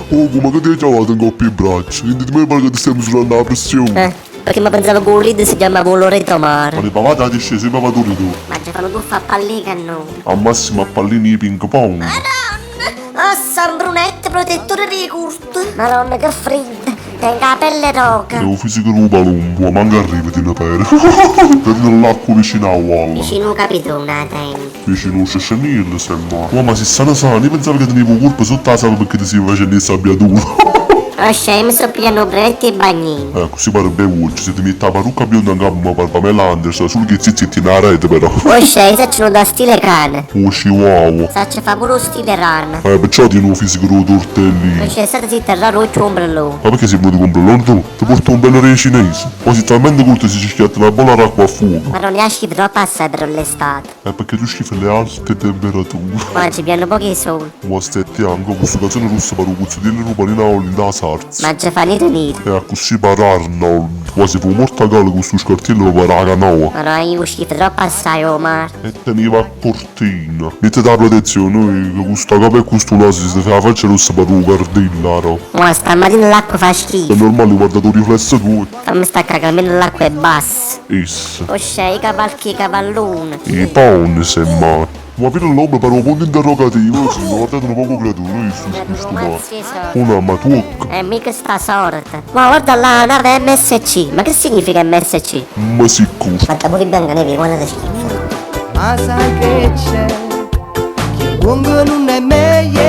Oh, come che ti hai trovato in coppia i braccia? Quindi di me pare che ti stai misurando la pressione. Perché mi pensavo che un lead si chiamava Loreto Ma Mare. le pavate ti scesi i pavatori tu. Ma ci fanno tuffa a pallica no. Al massimo a pallini di ping pong. Ah, San Brunetto, protettore di curto. Madonna, che freddo. Tengo la pelle roca. Devo fisico un palumbo, manca arriva di una pera. Per l'acqua vicino a uovo. Vicino capitone, tengo. Vicino un scescenillo, sembra. Oh, ma si sana, io pensavo che tenevo colpo sotto la sala perché ti si facendo il sabbiatura. Oh, scemo, so piano brevetti e bagnini. Così pare bevuccio, se ti metti la parrucca bionda in capo per Pamela Anderson, solo che zitti nella rete però. Oh, scemo, se c'è da stile cane. Oh, chihuahua. Sacci fa pure lo stile rana. Perciò ti nuovo fisico di tortelli. Non c'è stato zitta raro e ombrello. Ma perché sei venuto con comprare tu? Ti porto un bel re cinese. Ma si talmente corto si schiatta una buona acqua a fuoco. Ma non ne ha schifo troppo assai per l'estate. Perché tu schifi le alte temperature. Ma ci piano pochi soldi. Ma stai anche questo canzone russo per un cuzzo di rupanina in da sarza. Ma ci fa niente niente. E a così per Arnold, quasi fu morta galla con questo scartiello per la canoa. Ma no, io schifo troppo assai, Omar. E teneva a cortina. Mette la protezione, che questo capo e questo lato si fa la faccia rossa per un cardilla, no? Ma stamattina l'acqua fa È schifo. normale guardare il riflesso tuo. Fammi staccare che almeno l'acqua è bassa. Essa. Oh, scemo, i cavalchi e i cavalloni. I pawn semmai. Ma per l'uomo per un punto interrogativo, sì, mi guardate un poco creatura, questo qua. Una matuocca. Mica sta sorte. Ma guarda la nave MSC. Ma che significa MSC? Ma sicuro. Fatta pure bianca neve, guarda schifo. Ma sai che c'è? Che un buon non è meglio